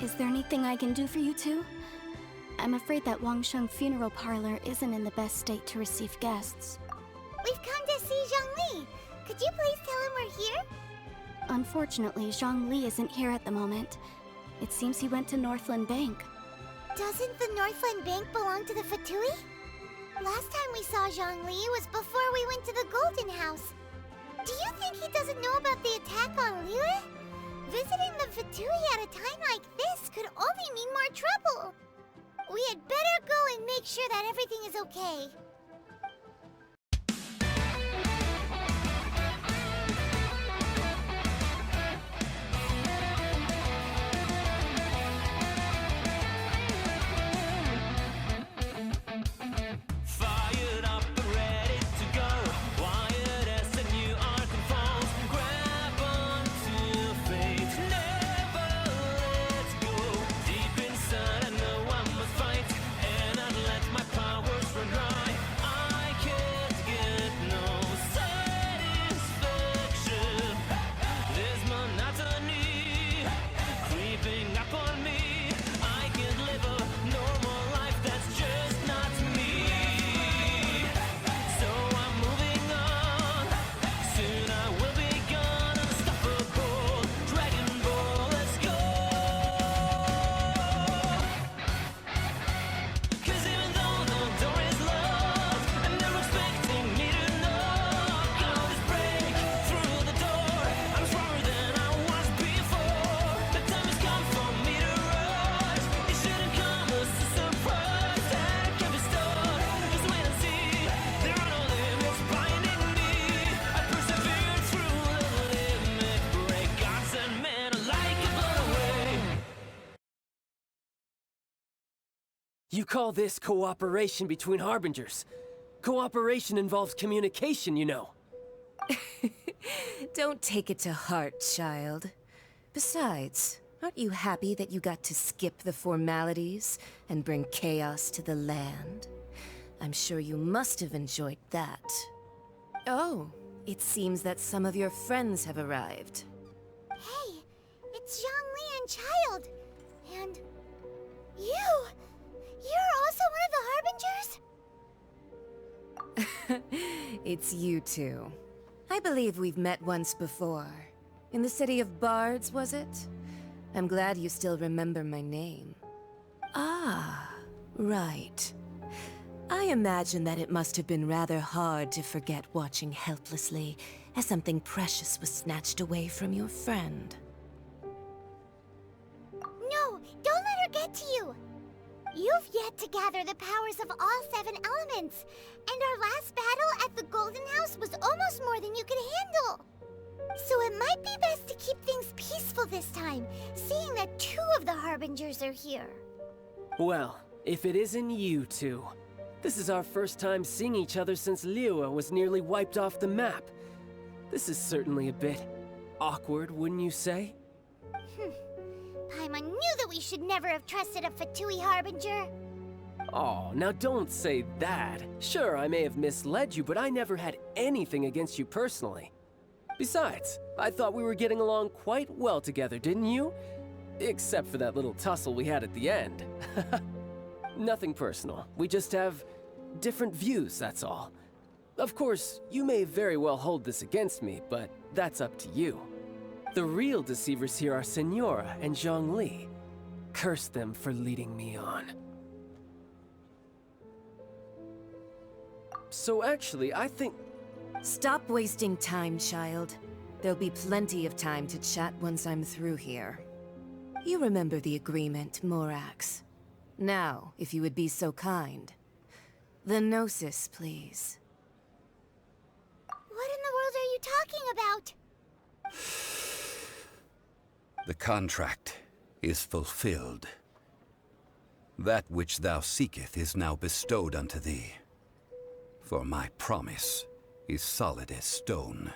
Is there anything I can do for you two? I'm afraid that Wangsheng funeral parlor isn't in the best state to receive guests. We've come to see Zhongli. Could you please tell him we're here? Unfortunately, Zhongli isn't here at the moment. It seems he went to Northland Bank. Doesn't the Northland Bank belong to the Fatui? Last time we saw Zhongli was before we went to the Golden House. Do you think he doesn't know about the attack on Liyue? Visiting the Fatui at a time like this could only mean more trouble. We had better go and make sure that everything is okay. Fired up and ready to go. Wired as the new Archon falls. Grab onto fate, never let go. Deep inside I know I must fight, and I'd let my powers run dry. I can't get no satisfaction. There's monotony creeping up on me. I can't live a normal life, that's just not me. So I'm moving on. Soon I will be gone. Unstoppable Dragon Ball, let's go. 'Cause even though the door is locked and they're expecting me to knock, I'll just break through the door. I'm stronger than I was before. The time has come for me to rise. It shouldn't come as a surprise that I can't be stopped. Just wait and see. There are no limits binding me. I persevered through the limit break. God sent man like a blown away. You call this cooperation between Harbingers? Cooperation involves communication, you know. Don't take it to heart, child. Besides, aren't you happy that you got to skip the formalities and bring chaos to the land? I'm sure you must have enjoyed that. Oh, it seems that some of your friends have arrived. Hey, it's Zhongli and Child. And you! You're also one of the Harbingers? It's you two. I believe we've met once before. In the city of Bards, was it? I'm glad you still remember my name. Ah, right. I imagine that it must have been rather hard to forget watching helplessly as something precious was snatched away from your friend. No, don't let her get to you. You've yet to gather the powers of all 7 elements, and our last battle at the Golden House was almost more than you could handle. So it might be best to keep things peaceful this time, seeing that 2 of the Harbingers are here. Well, if it isn't you two. This is our first time seeing each other since Liyue was nearly wiped off the map. This is certainly a bit awkward, wouldn't you say? Paimon knew that we should never have trusted a Fatui Harbinger. Oh, now don't say that. Sure, I may have misled you, but I never had anything against you personally. Besides, I thought we were getting along quite well together, didn't you? Except for that little tussle we had at the end. Nothing personal. We just have different views, that's all. Of course, you may very well hold this against me, but that's up to you. The real deceivers here are Senora and Zhongli. Curse them for leading me on. So actually, I think... Stop wasting time, child. There'll be plenty of time to chat once I'm through here. You remember the agreement, Morax. Now, if you would be so kind. The Gnosis, please. What in the world are you talking about? The contract is fulfilled. That which thou seeketh is now bestowed unto thee. For my promise is solid as stone.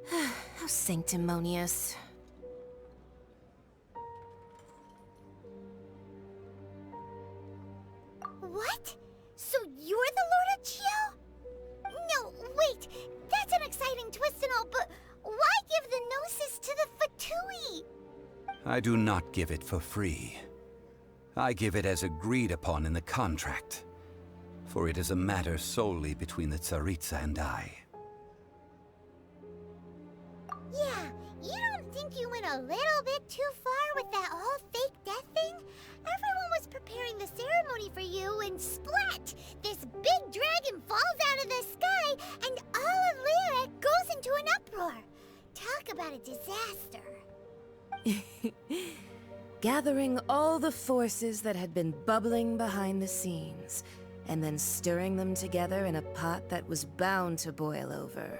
How sanctimonious. What? So you're the Lord of Chiao? I do not give it for free. I give it as agreed upon in the contract, for it is a matter solely between the Tsaritsa and I. Yeah, you don't think you went a little bit too far with that whole fake death thing? Everyone was preparing the ceremony for you, and splat! This big dragon falls out of the sky, and all of Liyue goes into an uproar. Talk about a disaster. Gathering all the forces that had been bubbling behind the scenes, and then stirring them together in a pot that was bound to boil over.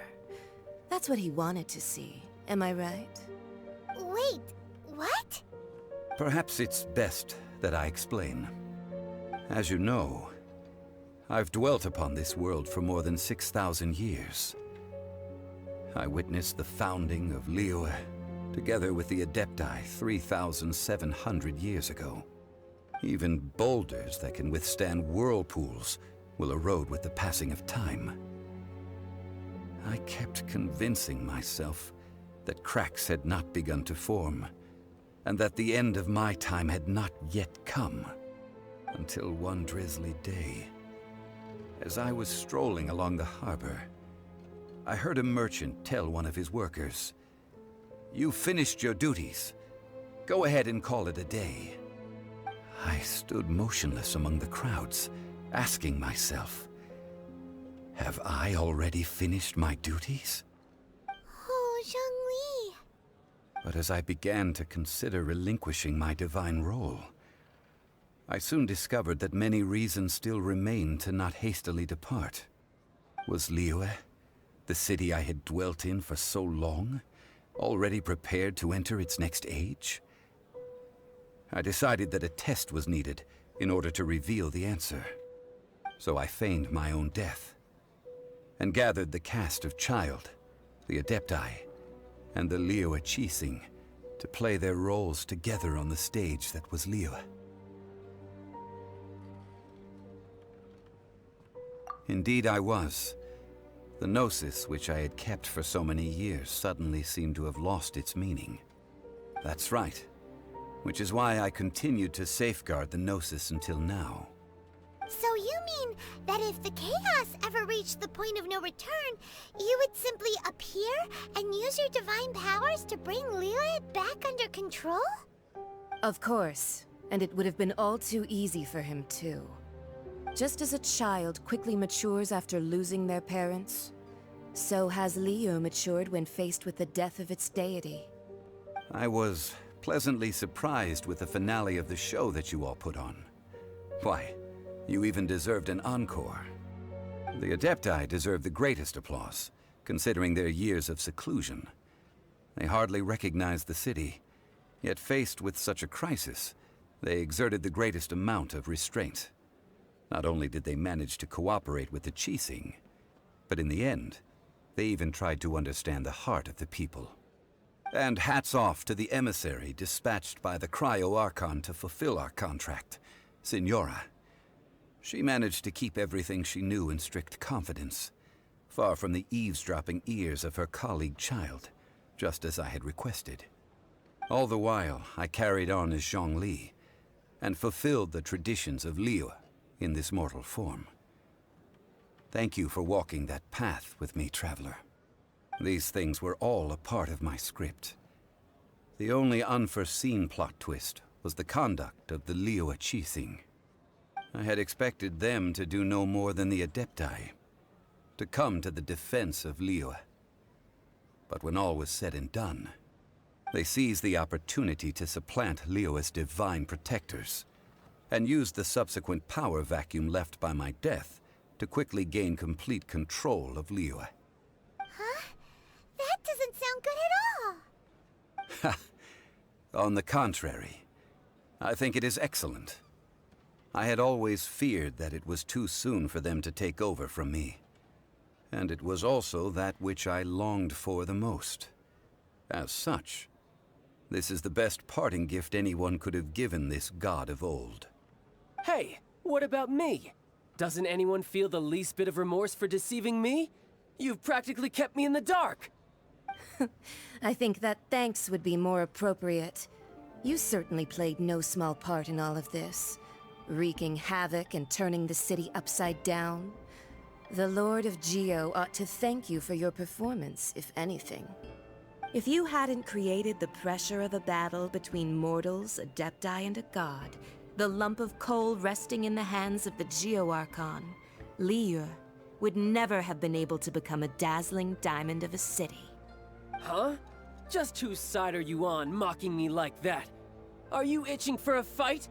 That's what he wanted to see, am I right? Wait, what? Perhaps it's best that I explain. As you know, I've dwelt upon this world for more than 6,000 years. I witnessed the founding of Liyue, together with the Adepti 3,700 years ago. Even boulders that can withstand whirlpools will erode with the passing of time. I kept convincing myself that cracks had not begun to form, and that the end of my time had not yet come. Until one drizzly day, as I was strolling along the harbor, I heard a merchant tell one of his workers, "You finished your duties. Go ahead and call it a day." I stood motionless among the crowds, asking myself, have I already finished my duties? Oh, Zhongli. But as I began to consider relinquishing my divine role, I soon discovered that many reasons still remained to not hastily depart. Was Liyue, the city I had dwelt in for so long, already prepared to enter its next age? I decided that a test was needed in order to reveal the answer. So I feigned my own death, and gathered the cast of Child, the Adepti, and the Liyue Chising to play their roles together on the stage that was Liyue. Indeed I was. The gnosis which I had kept for so many years suddenly seemed to have lost its meaning. That's right, which is why I continued to safeguard the gnosis until now. So you mean that if the chaos ever reached the point of no return, you would simply appear and use your divine powers to bring Liyue back under control? Of course, and it would have been all too easy for him too. Just as a child quickly matures after losing their parents, so has Liyue matured when faced with the death of its deity. I was pleasantly surprised with the finale of the show that you all put on. Why, you even deserved an encore. The Adepti deserve the greatest applause, considering their years of seclusion. They hardly recognized the city, yet faced with such a crisis, they exerted the greatest amount of restraint. Not only did they manage to cooperate with the Chising, but in the end, they even tried to understand the heart of the people. And hats off to the emissary dispatched by the Cryo-Archon to fulfill our contract, Signora. She managed to keep everything she knew in strict confidence, far from the eavesdropping ears of her colleague Child, just as I had requested. All the while, I carried on as Zhongli, and fulfilled the traditions of Liyue in this mortal form. Thank you for walking that path with me, Traveler. These things were all a part of my script. The only unforeseen plot twist was the conduct of the Liyue Chising. I had expected them to do no more than the Adepti, to come to the defense of Liyue. But when all was said and done, they seized the opportunity to supplant Liyue's divine protectors, and used the subsequent power vacuum left by my death to quickly gain complete control of Liyue. Huh? That doesn't sound good at all. On the contrary, I think it is excellent. I had always feared that it was too soon for them to take over from me. And it was also that which I longed for the most. As such, this is the best parting gift anyone could have given this god of old. Hey, what about me? Doesn't anyone feel the least bit of remorse for deceiving me? You've practically kept me in the dark. I think that thanks would be more appropriate. You certainly played no small part in all of this, wreaking havoc and turning the city upside down. The Lord of Geo ought to thank you for your performance, if anything. If you hadn't created the pressure of a battle between mortals, adepti, and a god, the lump of coal resting in the hands of the Geo Archon, Liyue, would never have been able to become a dazzling diamond of a city. Huh? Just whose side are you on, mocking me like that? Are you itching for a fight?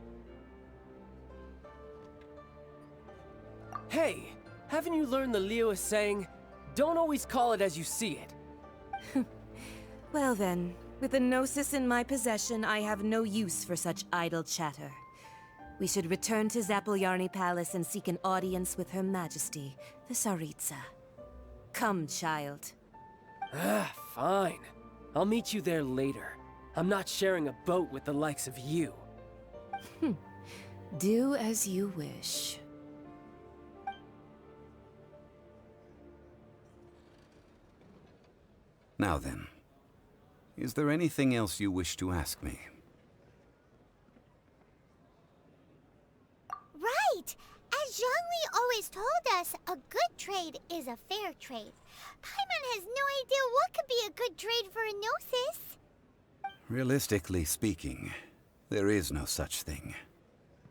Hey, haven't you learned the Liyue saying, don't always call it as you see it? Well then, with the Gnosis in my possession, I have no use for such idle chatter. We should return to Zapoljarny Palace and seek an audience with Her Majesty, the Tsaritsa. Come, child. Fine. I'll meet you there later. I'm not sharing a boat with the likes of you. Do as you wish. Now then, is there anything else you wish to ask me? Right! As Zhongli always told us, a good trade is a fair trade. Paimon has no idea what could be a good trade for a Gnosis. Realistically speaking, there is no such thing.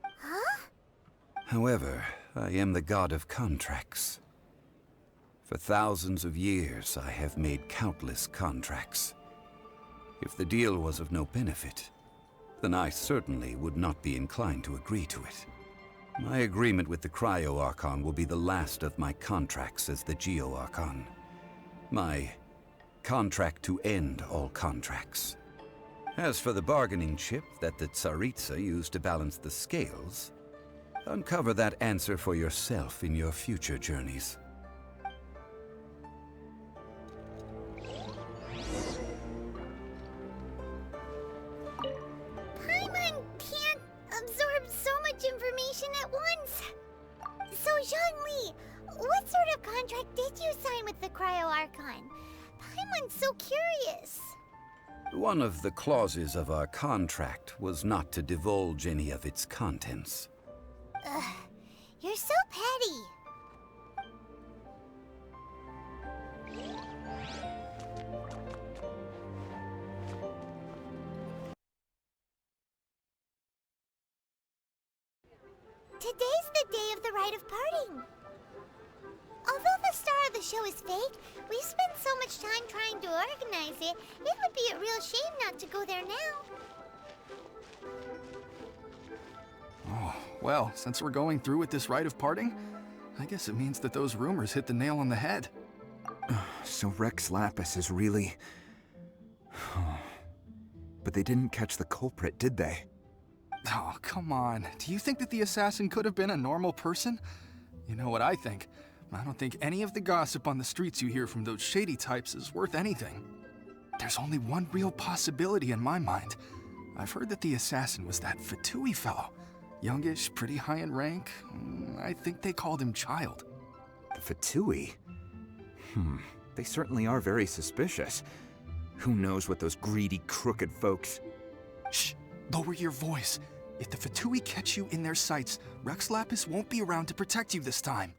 Huh? However, I am the god of contracts. For thousands of years, I have made countless contracts. If the deal was of no benefit, then I certainly would not be inclined to agree to it. My agreement with the Cryo Archon will be the last of my contracts as the Geo Archon. My contract to end all contracts. As for the bargaining chip that the Tsaritsa used to balance the scales, uncover that answer for yourself in your future journeys. Paimon can't absorb so much information at once. So, Zhongli, what sort of contract did you sign with the Cryo Archon? Paimon's so curious. One of the clauses of our contract was not to divulge any of its contents. Ugh, you're so petty. Today's the day of the Rite of Parting. Although the star of the show is fake, we spent so much time trying to organize it, it would be a real shame not to go there now. Oh, well, since we're going through with this Rite of Parting, I guess it means that those rumors hit the nail on the head. So Rex Lapis is really... But they didn't catch the culprit, did they? Oh, come on. Do you think that the assassin could have been a normal person? You know what I think? I don't think any of the gossip on the streets you hear from those shady types is worth anything. There's only one real possibility in my mind. I've heard that the assassin was that Fatui fellow. Youngish, pretty high in rank. I think they called him Child. The Fatui? They certainly are very suspicious. Who knows what those greedy, crooked folks... Shh! Lower your voice. If the Fatui catch you in their sights, Rex Lapis won't be around to protect you this time.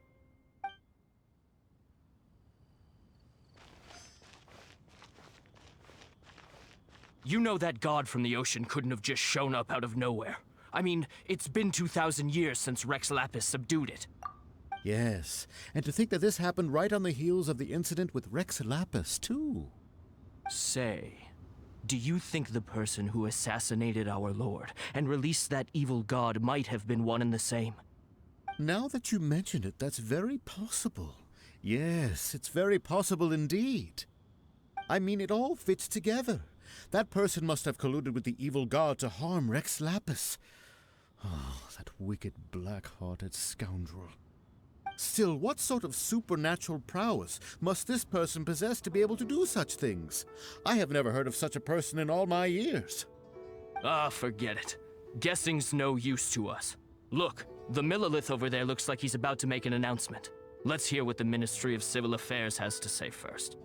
You know that god from the ocean couldn't have just shown up out of nowhere. I mean, it's been 2,000 years since Rex Lapis subdued it. Yes, and to think that this happened right on the heels of the incident with Rex Lapis, too. Say, do you think the person who assassinated our lord and released that evil god might have been one and the same? Now that you mention it, that's very possible. Yes, it's very possible indeed. I mean, it all fits together. That person must have colluded with the evil god to harm Rex Lapis. Oh, that wicked, black-hearted scoundrel. Still, what sort of supernatural prowess must this person possess to be able to do such things? I have never heard of such a person in all my years. Ah, forget it. Guessing's no use to us. Look, the Millilith over there looks like he's about to make an announcement. Let's hear what the Ministry of Civil Affairs has to say first.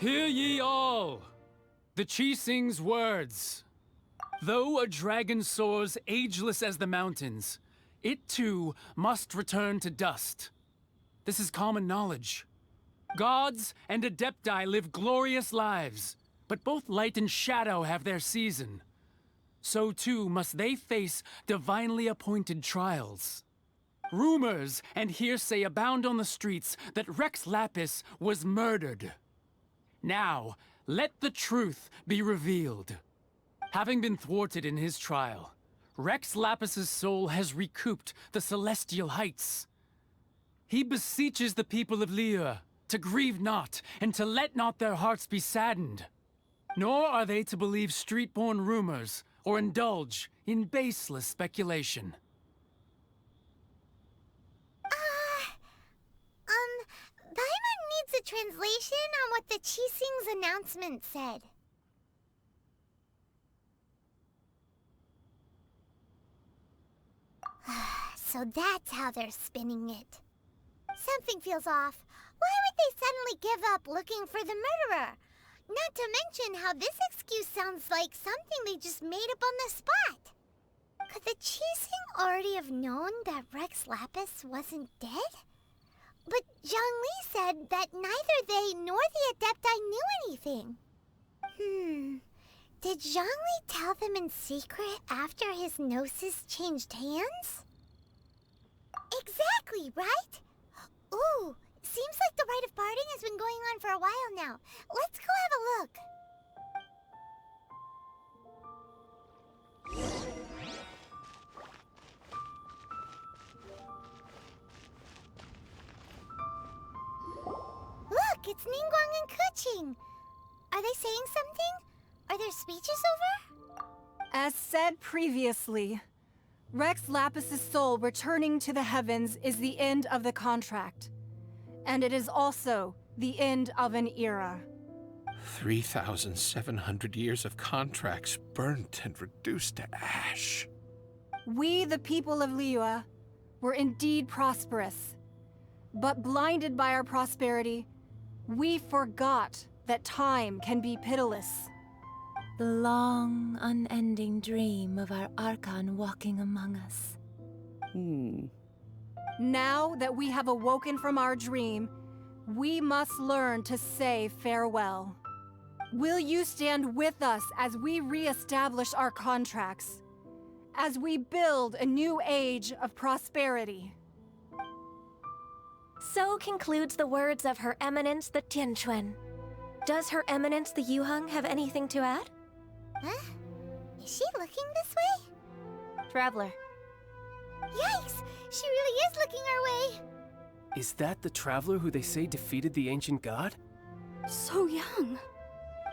Hear ye all, the Qixing's words. Though a dragon soars ageless as the mountains, it too must return to dust. This is common knowledge. Gods and Adepti live glorious lives, but both light and shadow have their season. So too must they face divinely appointed trials. Rumors and hearsay abound on the streets that Rex Lapis was murdered. Now, let the truth be revealed. Having been thwarted in his trial, Rex Lapis's soul has recouped the celestial heights. He beseeches the people of Liyue to grieve not and to let not their hearts be saddened. Nor are they to believe street-born rumors or indulge in baseless speculation. Paimon needs a translation on what the Qixing's announcement said. So that's how they're spinning it. Something feels off. Why would they suddenly give up looking for the murderer? Not to mention how this excuse sounds like something they just made up on the spot. Could the Qixing already have known that Rex Lapis wasn't dead? But Zhongli said that neither they nor the Adepti knew anything. Did Zhongli tell them in secret after his gnosis changed hands? Exactly, right? Ooh, seems like the Rite of Parting has been going on for a while now. Let's go have a look. Look, it's Ningguang and Keqing. Are they saying something? Are their speeches over? As said previously, Rex Lapis's soul returning to the heavens is the end of the contract. And it is also the end of an era. 3,700 years of contracts burnt and reduced to ash. We, the people of Liyue, were indeed prosperous. But blinded by our prosperity, we forgot that time can be pitiless. The long, unending dream of our Archon walking among us. Now that we have awoken from our dream, we must learn to say farewell. Will you stand with us as we re-establish our contracts? As we build a new age of prosperity? So concludes the words of Her Eminence the Tianquan. Does Her Eminence the Yuheng have anything to add? Huh? Is she looking this way? Traveler. Yikes! She really is looking our way! Is that the traveler who they say defeated the ancient god? So young.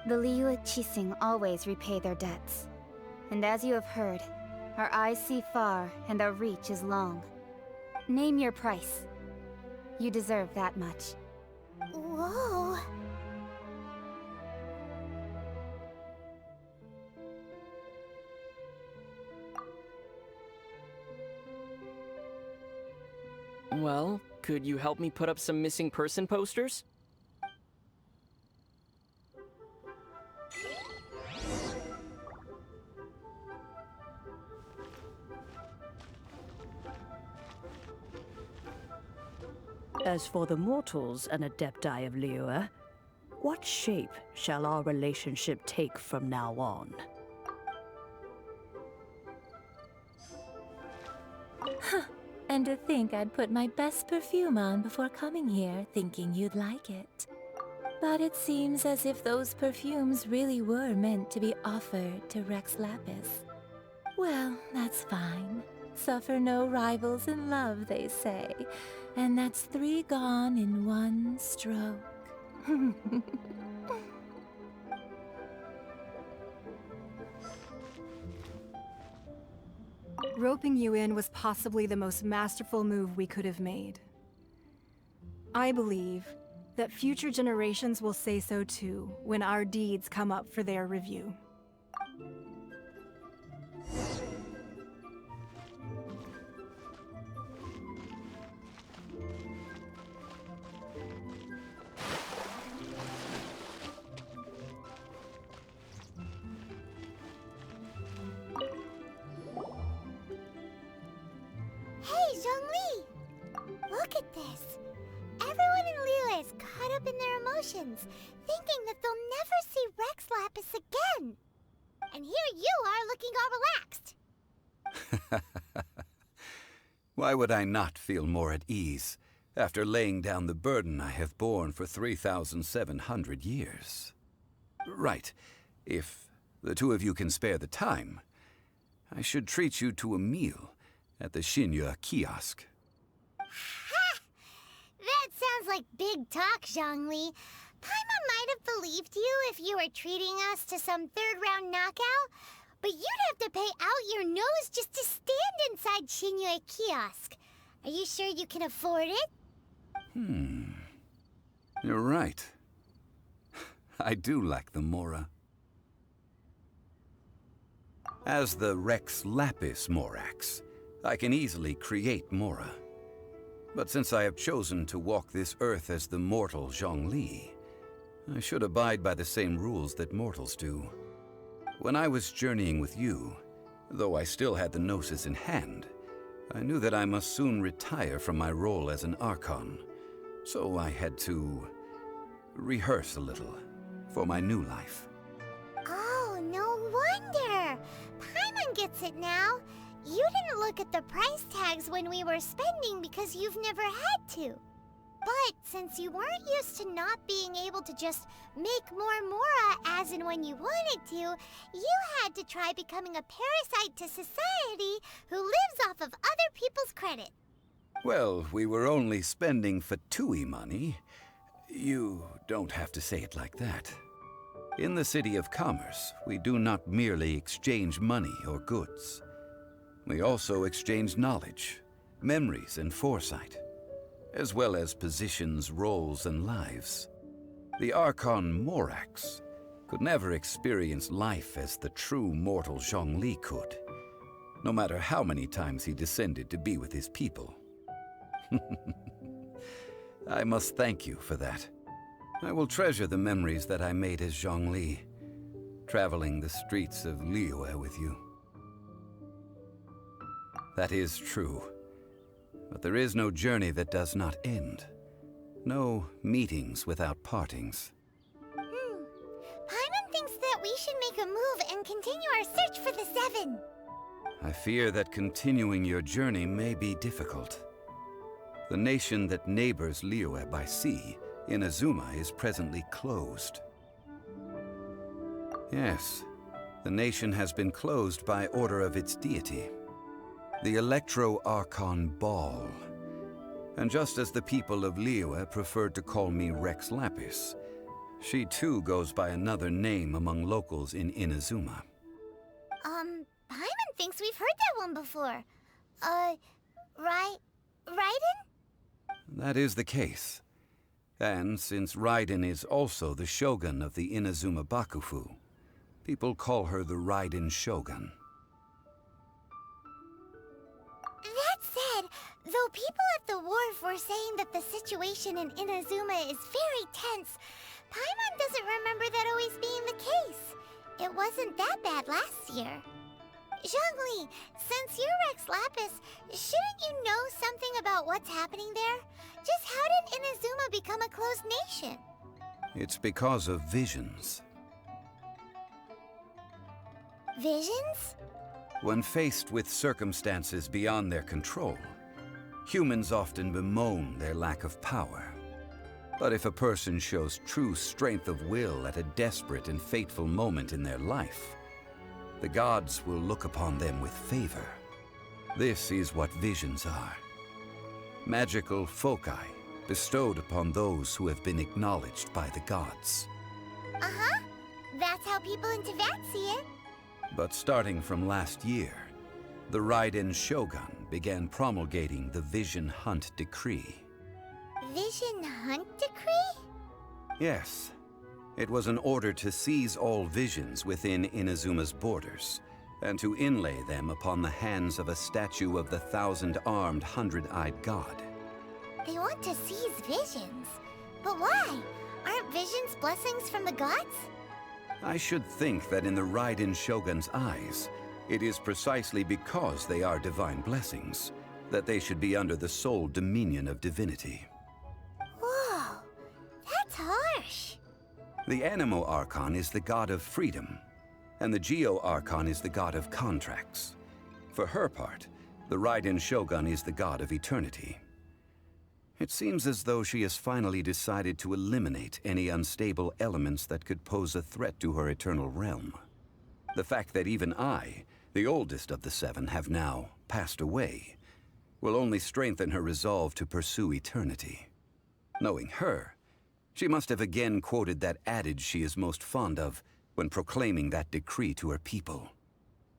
The Liyue Qixing always repay their debts. And as you have heard, our eyes see far and our reach is long. Name your price. You deserve that much. Whoa. Well, could you help me put up some missing person posters? As for the mortals and Adepti of Liyue, what shape shall our relationship take from now on? And to think I'd put my best perfume on before coming here, thinking you'd like it. But it seems as if those perfumes really were meant to be offered to Rex Lapis. Well, that's fine. Suffer no rivals in love, they say. And that's 3 gone in 1 stroke. Roping you in was possibly the most masterful move we could have made. I believe that future generations will say so too when our deeds come up for their review. this. Everyone in Liyue is caught up in their emotions, thinking that they'll never see Rex Lapis again. And here you are looking all relaxed. Why would I not feel more at ease after laying down the burden I have borne for 3,700 years? Right. If the two of you can spare the time, I should treat you to a meal at the Liyue kiosk. Ha! That sounds like big talk, Zhongli. Paimon might have believed you if you were treating us to some third-round knockout, but you'd have to pay out your nose just to stand inside Liyue kiosk. Are you sure you can afford it? You're right. I do lack the Mora. As the Rex Lapis Morax, I can easily create Mora. But since I have chosen to walk this earth as the mortal Zhongli, I should abide by the same rules that mortals do. When I was journeying with you, though I still had the Gnosis in hand, I knew that I must soon retire from my role as an Archon, so I had to rehearse a little for my new life. Oh, no wonder! Paimon gets it now. You didn't look at the price tags when we were spending because you've never had to. But since you weren't used to not being able to just make more Mora as and when you wanted to, you had to try becoming a parasite to society who lives off of other people's credit. Well, we were only spending Fatui money. You don't have to say it like that. In the City of Commerce, we do not merely exchange money or goods. We also exchange knowledge, memories, and foresight, as well as positions, roles, and lives. The Archon Morax could never experience life as the true mortal Zhongli could, no matter how many times he descended to be with his people. I must thank you for that. I will treasure the memories that I made as Zhongli, traveling the streets of Liyue with you. That is true. But there is no journey that does not end. No meetings without partings. Paimon thinks that we should make a move and continue our search for the Seven. I fear that continuing your journey may be difficult. The nation that neighbors Liyue by sea, Inazuma, is presently closed. Yes, the nation has been closed by order of its deity, the Electro-Archon Ball. And just as the people of Liyue preferred to call me Rex Lapis, she too goes by another name among locals in Inazuma. Paimon thinks we've heard that one before. Raiden? That is the case. And since Raiden is also the shogun of the Inazuma Bakufu, people call her the Raiden Shogun. That said, though people at the wharf were saying that the situation in Inazuma is very tense, Paimon doesn't remember that always being the case. It wasn't that bad last year. Zhongli, since you're Rex Lapis, shouldn't you know something about what's happening there? Just how did Inazuma become a closed nation? It's because of visions. Visions? When faced with circumstances beyond their control, humans often bemoan their lack of power. But if a person shows true strength of will at a desperate and fateful moment in their life, the gods will look upon them with favor. This is what visions are. Magical foci bestowed upon those who have been acknowledged by the gods. Uh-huh. That's how people in Teyvat see it. But starting from last year, the Raiden Shogun began promulgating the Vision Hunt Decree. Vision Hunt Decree? Yes. It was an order to seize all visions within Inazuma's borders, and to inlay them upon the hands of a statue of the 1,000-armed, 100-eyed god. They want to seize visions. But why? Aren't visions blessings from the gods? I should think that in the Raiden Shogun's eyes, it is precisely because they are divine blessings, that they should be under the sole dominion of divinity. Whoa, that's harsh. The Animo Archon is the god of freedom, and the Geo Archon is the god of contracts. For her part, the Raiden Shogun is the god of eternity. It seems as though she has finally decided to eliminate any unstable elements that could pose a threat to her eternal realm. The fact that even I, the oldest of the seven, have now passed away, will only strengthen her resolve to pursue eternity. Knowing her, she must have again quoted that adage she is most fond of when proclaiming that decree to her people.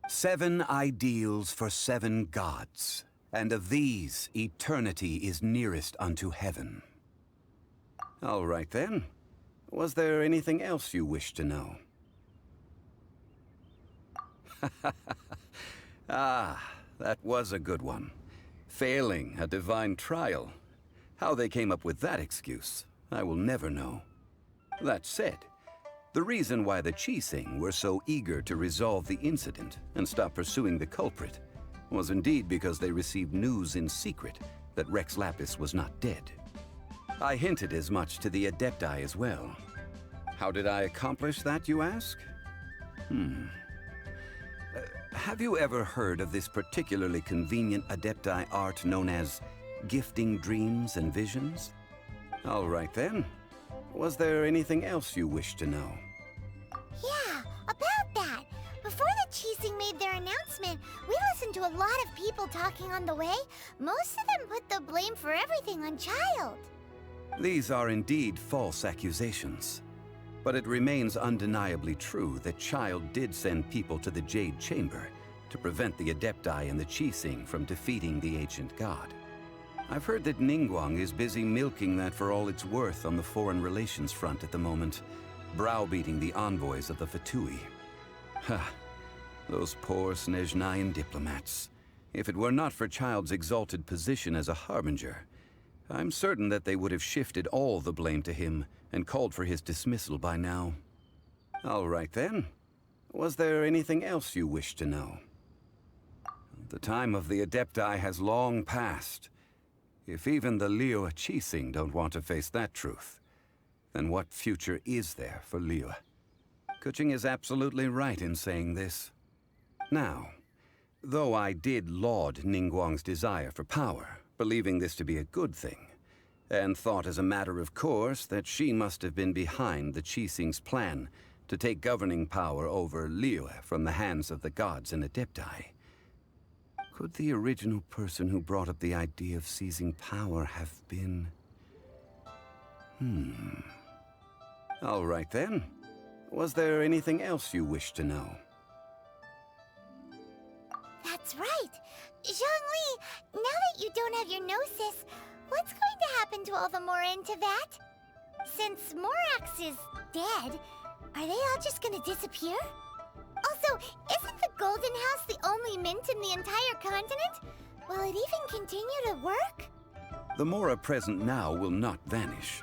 7 ideals for 7 gods, and of these, eternity is nearest unto heaven. All right then. Was there anything else you wished to know? Ah, that was a good one. Failing a divine trial. How they came up with that excuse, I will never know. That said, the reason why the Qixing were so eager to resolve the incident and stop pursuing the culprit was indeed because they received news in secret that Rex Lapis was not dead. I hinted as much to the Adepti as well. How did I accomplish that, you ask? Have you ever heard of this particularly convenient Adepti art known as gifting dreams and visions? All right then. Was there anything else you wished to know? Yeah, about that. Before the Qixing made their announcement, we listened to a lot of people talking on the way. Most of them put the blame for everything on Child. These are indeed false accusations. But it remains undeniably true that Child did send people to the Jade Chamber to prevent the Adepti and the Qixing from defeating the ancient god. I've heard that Ningguang is busy milking that for all it's worth on the foreign relations front at the moment, browbeating the envoys of the Fatui. Ha! Those poor Snezhnayan diplomats. If it were not for Child's exalted position as a harbinger, I'm certain that they would have shifted all the blame to him and called for his dismissal by now. All right then. Was there anything else you wished to know? The time of the Adepti has long passed. If even the Liyue Qixing don't want to face that truth, then what future is there for Liyue? Kuching is absolutely right in saying this. Now, though I did laud Ningguang's desire for power, believing this to be a good thing, and thought as a matter of course that she must have been behind the Qixing's plan to take governing power over Liyue from the hands of the gods and Adepti, could the original person who brought up the idea of seizing power have been... All right then. Was there anything else you wished to know? That's right. Zhongli, now that you don't have your gnosis, what's going to happen to all the Mora in Teyvat? Since Morax is dead, are they all just gonna disappear? Also, isn't the Golden House the only mint in the entire continent? Will it even continue to work? The Mora present now will not vanish.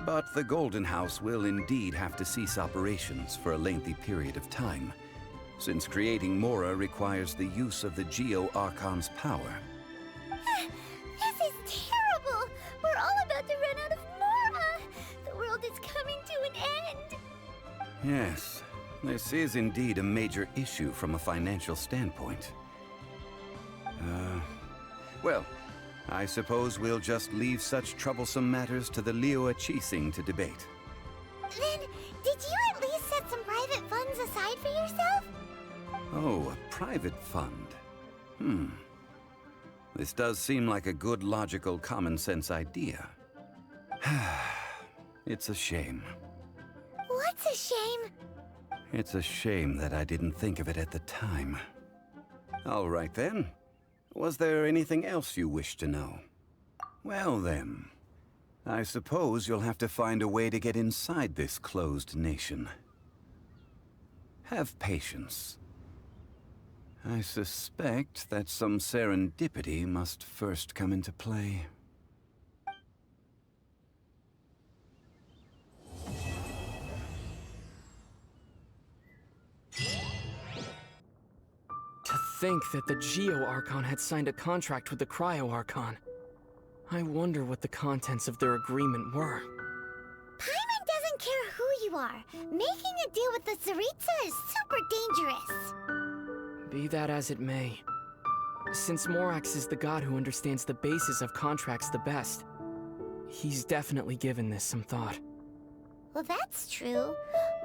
But the Golden House will indeed have to cease operations for a lengthy period of time, since creating Mora requires the use of the Geo Archon's power. This is terrible! We're all about to run out of Mora! The world is coming to an end! Yes, this is indeed a major issue from a financial standpoint. Well, I suppose we'll just leave such troublesome matters to the Liyue Qixing to debate. Then, did you at least set some private funds aside for yourself? Oh, a private fund. This does seem like a good, logical, common-sense idea. It's a shame. What's a shame? It's a shame that I didn't think of it at the time. All right then. Was there anything else you wished to know? Well then, I suppose you'll have to find a way to get inside this closed nation. Have patience. I suspect that some serendipity must first come into play. think that the Geo-Archon had signed a contract with the Cryo-Archon. I wonder what the contents of their agreement were. Paimon doesn't care who you are. Making a deal with the Tsaritsa is super dangerous. Be that as it may. Since Morax is the god who understands the basis of contracts the best, he's definitely given this some thought. Well, that's true.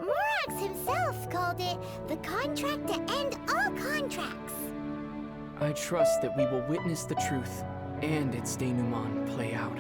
Morax himself called it the contract to end all contracts. I trust that we will witness the truth and its denouement play out.